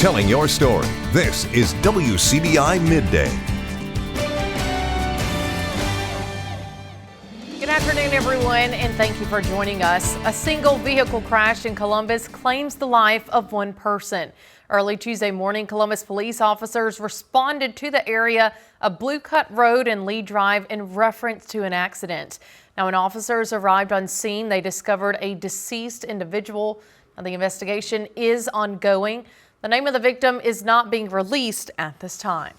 telling your story. This is WCBI Midday. Good afternoon, everyone, and thank you for joining us. A single vehicle crash in Columbus claims the life of one person. Early Tuesday morning, Columbus police officers responded to the area of Blue Cut Road and Lee Drive in reference to an accident. Now, when officers arrived on scene, they discovered a deceased individual. Now, the investigation is ongoing. The name of the victim is not being released at this time.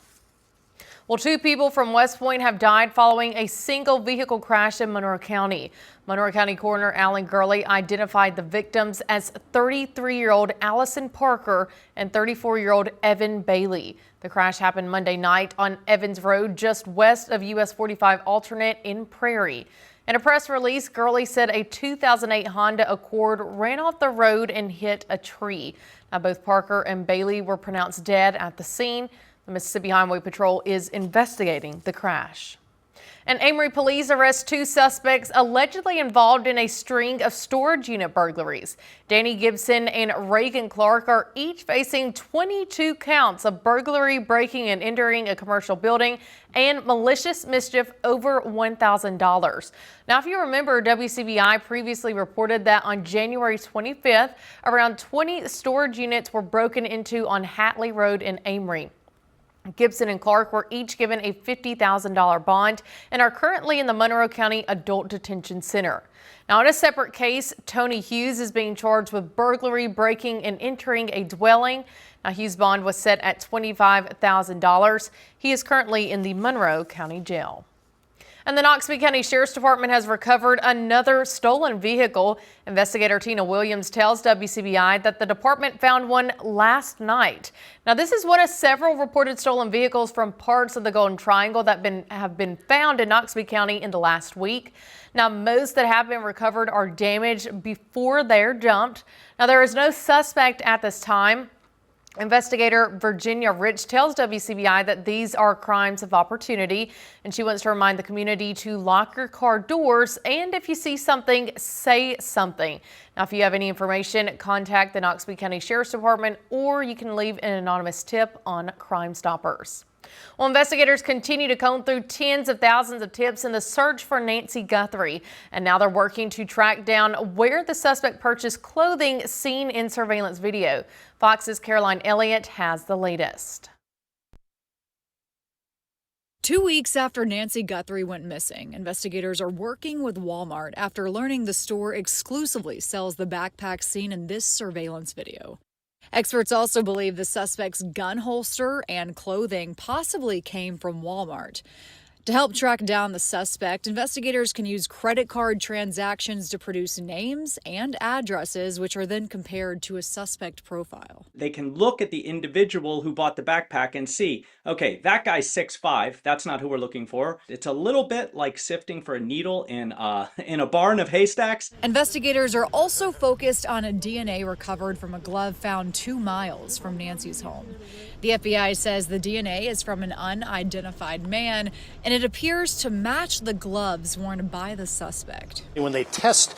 Well, two people from West Point have died following a single vehicle crash in Monroe County. Monroe County Coroner Alan Gurley identified the victims as 33-year-old Allison Parker and 34-year-old Evan Bailey. The crash happened Monday night on Evans Road, just west of US 45 alternate in Prairie. In a press release, Gurley said a 2008 Honda Accord ran off the road and hit a tree. Now, both Parker and Bailey were pronounced dead at the scene. The Mississippi Highway Patrol is investigating the crash. And Amory police arrest two suspects allegedly involved in a string of storage unit burglaries. Danny Gibson and Reagan Clark are each facing 22 counts of burglary, breaking and entering a commercial building, and malicious mischief over $1,000. Now, if you remember, WCBI previously reported that on January 25th, around 20 storage units were broken into on Hatley Road in Amory. Gibson and Clark were each given a $50,000 bond and are currently in the Monroe County Adult Detention Center. Now, in a separate case, Tony Hughes is being charged with burglary, breaking and entering a dwelling. Now, Hughes' bond was set at $25,000. He is currently in the Monroe County Jail. And the Knoxville County Sheriff's Department has recovered another stolen vehicle. Investigator Tina Williams tells WCBI that the department found one last night. Now, this is one of several reported stolen vehicles from parts of the Golden Triangle that have been found in Knoxville County in the last week. Now, most that have been recovered are damaged before they're dumped. Now, there is no suspect at this time. Investigator Virginia Rich tells WCBI that these are crimes of opportunity, and she wants to remind the community to lock your car doors, and if you see something, say something. Now, if you have any information, contact the Knoxville County Sheriff's Department, or you can leave an anonymous tip on Crime Stoppers. Well, investigators continue to comb through tens of thousands of tips in the search for Nancy Guthrie, and now they're working to track down where the suspect purchased clothing seen in surveillance video. Fox's Caroline Elliott has the latest. 2 weeks after Nancy Guthrie went missing, investigators are working with Walmart after learning the store exclusively sells the backpack seen in this surveillance video. Experts also believe the suspect's gun holster and clothing possibly came from Walmart. To help track down the suspect, investigators can use credit card transactions to produce names and addresses, which are then compared to a suspect profile. They can look at the individual who bought the backpack and see, okay, that guy's 6'5", that's not who we're looking for. It's a little bit like sifting for a needle in a barn of haystacks. Investigators are also focused on a DNA recovered from a glove found 2 miles from Nancy's home. The FBI says the DNA is from an unidentified man, and it appears to match the gloves worn by the suspect. When they test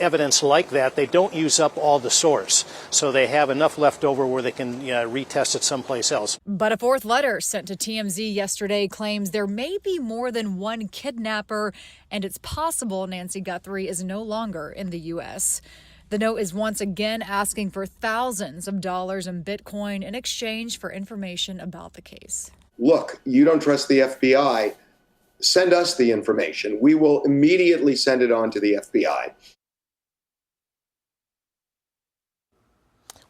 evidence like that, they don't use up all the source, so they have enough left over where they can retest it someplace else. But a fourth letter sent to TMZ yesterday claims there may be more than one kidnapper, and it's possible Nancy Guthrie is no longer in the U.S. The note is once again asking for thousands of dollars in Bitcoin in exchange for information about the case. Look, you don't trust the FBI, send us the information. We will immediately send it on to the FBI.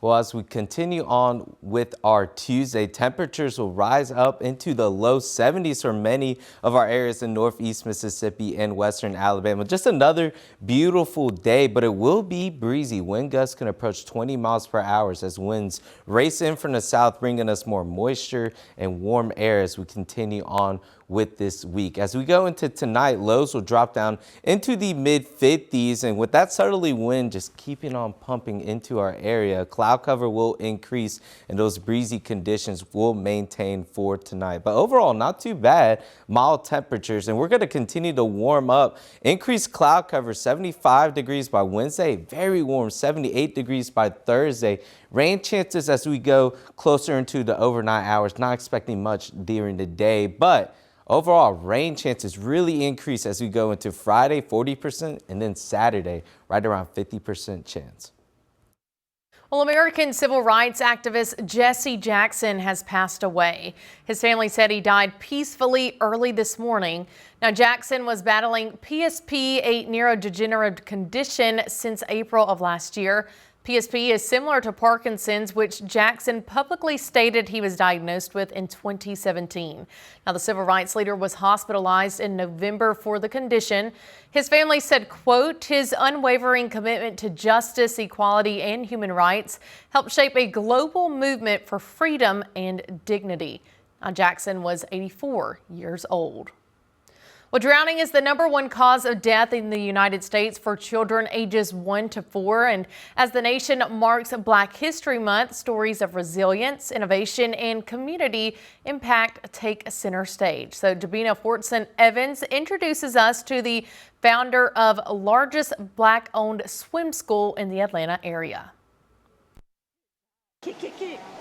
Well, as we continue on with our Tuesday, temperatures will rise up into the low 70s for many of our areas in northeast Mississippi and western Alabama. Just another beautiful day, but it will be breezy. Wind gusts can approach 20 miles per hour as winds race in from the south, bringing us more moisture and warm air as we continue on with this week. As we go into tonight, lows will drop down into the mid-50s, and with that southerly wind just keeping on pumping into our area, cloud cover will increase and those breezy conditions will maintain for tonight. But overall, not too bad. Mild temperatures, and we're going to continue to warm up. Increased cloud cover, 75 degrees by Wednesday, very warm, 78 degrees by Thursday, Rain chances as we go closer into the overnight hours, not expecting much during the day, but overall rain chances really increase as we go into Friday, 40%, and then Saturday, right around 50% chance. Well, American civil rights activist Jesse Jackson has passed away. His family said he died peacefully early this morning. Now, Jackson was battling PSP, a neurodegenerative condition, since April of last year. PSP is similar to Parkinson's, which Jackson publicly stated he was diagnosed with in 2017. Now, the civil rights leader was hospitalized in November for the condition. His family said, quote, his unwavering commitment to justice, equality, and human rights helped shape a global movement for freedom and dignity. Now, Jackson was 84 years old. Well, drowning is the #1 cause of death in the United States for children ages 1 to 4. And as the nation marks Black History Month, stories of resilience, innovation, and community impact take center stage. So Davina Fortson Evans introduces us to the founder of largest Black-owned swim school in the Atlanta area.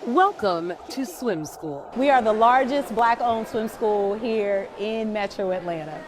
Welcome to Swim School. We are the largest Black-owned swim school here in Metro Atlanta,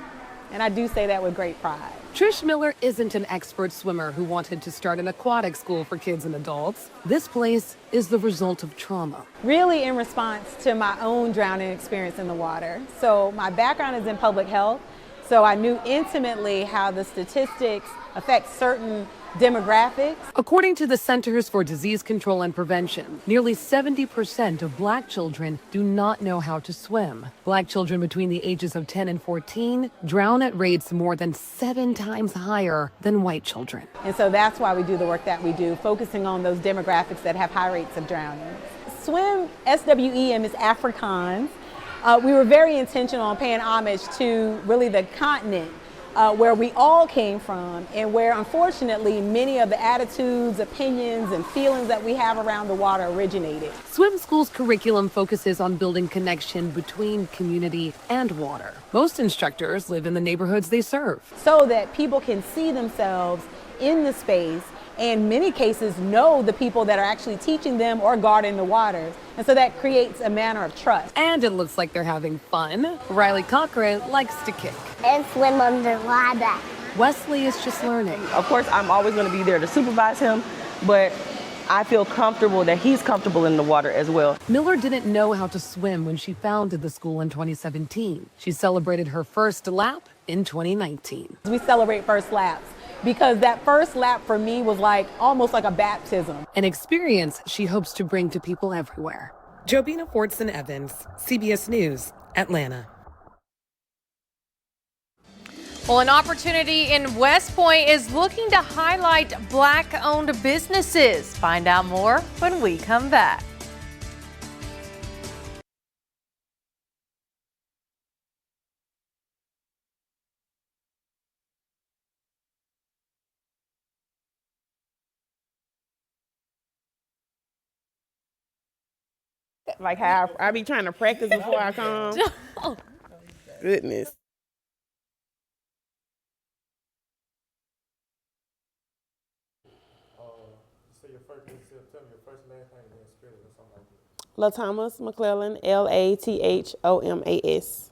and I do say that with great pride. Trish Miller isn't an expert swimmer who wanted to start an aquatic school for kids and adults. This place is the result of trauma. Really in response to my own drowning experience in the water. So my background is in public health, so I knew intimately how the statistics affect certain demographics. According to the Centers for Disease Control and Prevention, nearly 70% of Black children do not know how to swim. Black children between the ages of 10 and 14 drown at rates more than 7 times higher than white children. And so that's why we do the work that we do, focusing on those demographics that have high rates of drowning. SWEM, SWEM, is Afrikaans. We were very intentional on paying homage to really the continent where we all came from, and where unfortunately many of the attitudes, opinions, and feelings that we have around the water originated. Swim School's curriculum focuses on building connection between community and water. Most instructors live in the neighborhoods they serve, so that people can see themselves in the space, and in many cases know the people that are actually teaching them or guarding the waters. And so that creates a manner of trust. And it looks like they're having fun. Riley Cochran likes to kick and swim underwater. Wesley is just learning. Of course, I'm always going to be there to supervise him, but I feel comfortable that he's comfortable in the water as well. Miller didn't know how to swim when she founded the school in 2017. She celebrated her first lap in 2019. We celebrate first laps, because that first lap for me was almost like a baptism. An experience she hopes to bring to people everywhere. Jobina Fortson Evans, CBS News, Atlanta. Well, an opportunity in West Point is looking to highlight Black-owned businesses. Find out more when we come back. Like how I be trying to practice before I come. Goodness. Say your first, tell me your first last name and then spell it or something like that. Lathomas, Mcclelland, Lathomas.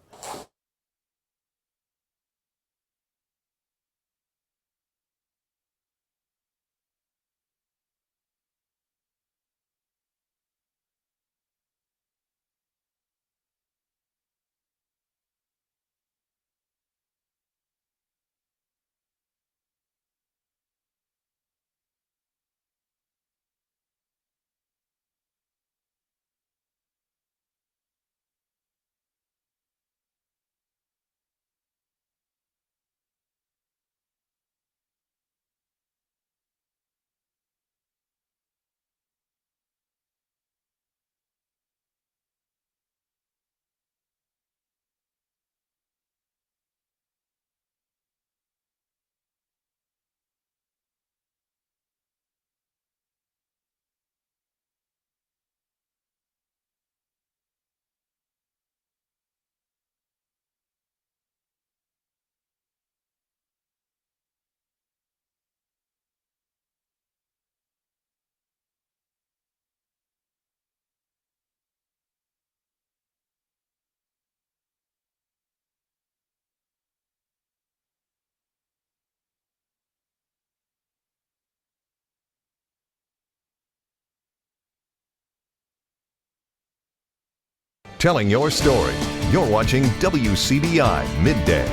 telling your story. You're watching WCBI Midday.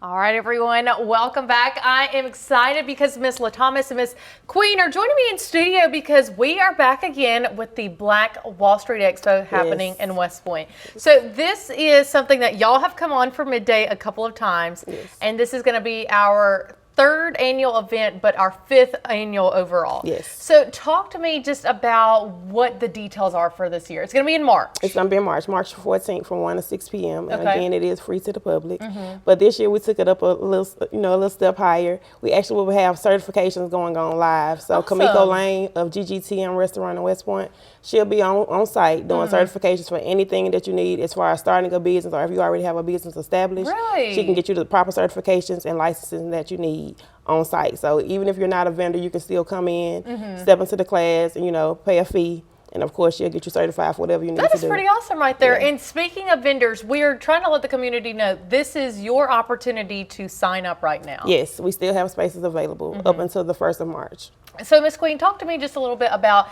All right, everyone, welcome back. I am excited because Miss Lathomas and Miss Queen are joining me in studio because we are back again with the Black Wall Street Expo happening in West Point. So this is something that y'all have come on for Midday a couple of times, and this is going to be our 3rd annual event, but our 5th annual overall. Yes. So talk to me just about what the details are for this year. It's going to be in March. It's going to be in March 14th from 1 to 6 p.m. And Okay. again, it is free to the public. But this year we took it up a little step higher. We actually will have certifications going on live. So Awesome. Kamiko Lane of GGTM Restaurant in West Point, she'll be on site doing certifications for anything that you need as far as starting a business, or if you already have a business established. Really? She can get you the proper certifications and licensing that you need on site. So even if you're not a vendor, you can still come in, step into the class, and pay a fee. And of course, she'll get you certified for whatever you need to do. That is pretty awesome right there. And speaking of vendors, we are trying to let the community know this is your opportunity to sign up right now. Yes, we still have spaces available up until the 1st of March. So Miss Queen, talk to me just a little bit about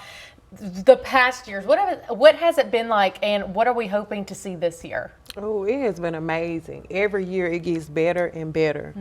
the past years. What has it been like, and what are we hoping to see this year? Oh, it has been amazing. Every year it gets better and better.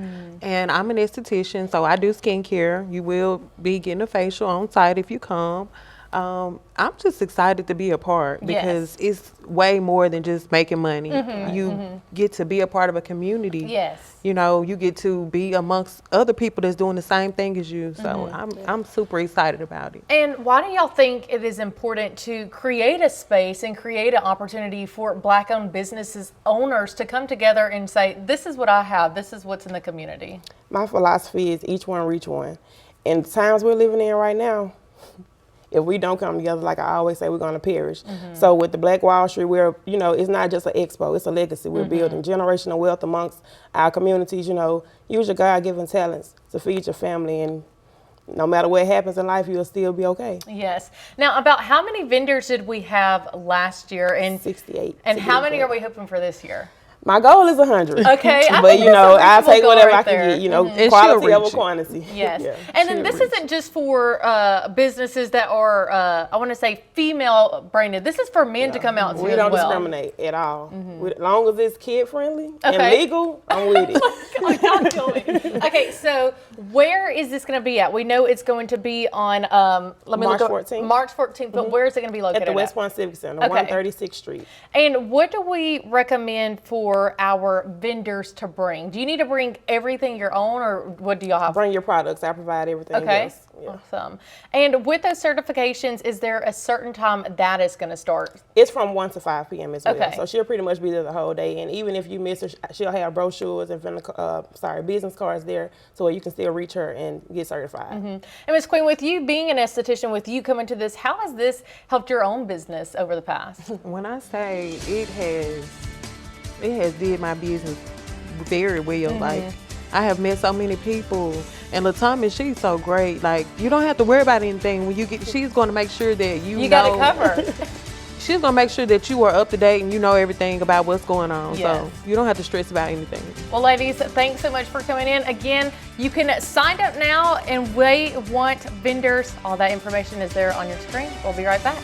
And I'm an esthetician, so I do skincare. You will be getting a facial on site if you come. I'm just excited to be a part because it's way more than just making money. You get to be a part of a community. Yes. You get to be amongst other people that's doing the same thing as you. So I'm super excited about it. And why do y'all think it is important to create a space and create an opportunity for Black-owned businesses owners to come together and say, this is what I have, this is what's in the community? My philosophy is each one reach one. In the times we're living in right now, if we don't come together, like I always say, we're going to perish. So with the Black Wall Street, it's not just an expo, it's a legacy. We're building generational wealth amongst our communities. Use your God-given talents to feed your family, and no matter what happens in life, you'll still be okay. Yes. Now, about how many vendors did we have last year? And 68. And how many are we hoping for this year? My goal is 100. Okay. But I'll take whatever I can get, quality over quantity. Yes. And then this isn't just for businesses that are, I want to say, female branded. This is for men to come out to We as don't well. discriminate at all. As long as it's kid friendly and legal, I'm with it. Okay, so where is this going to be at? We know it's going to be on March 14th. March 14th, but where is it going to be located at the West Point Civic Center, 136th Street. And what do we recommend for our vendors to bring? Do you need to bring everything your own, or what do y'all have? Bring your products. I provide everything else. Awesome. And with those certifications, is there a certain time that is going to start? It's from 1 to 5 p.m. as well. Okay. So she'll pretty much be there the whole day. And even if you miss her, she'll have brochures and business cards there, so you can still reach her and get certified. And Ms. Queen, with you being an esthetician, with you coming to this, how has this helped your own business over the past? When I say it has did my business very well. Like, I have met so many people, and Lathomas, she's so great. Like, you don't have to worry about anything when you get. She's going to make sure that you got it covered. She's going to make sure that you are up to date and you know everything about what's going on. Yes. So you don't have to stress about anything. Well, ladies, thanks so much for coming in. Again, you can sign up now, and we want vendors. All that information is there on your screen. We'll be right back.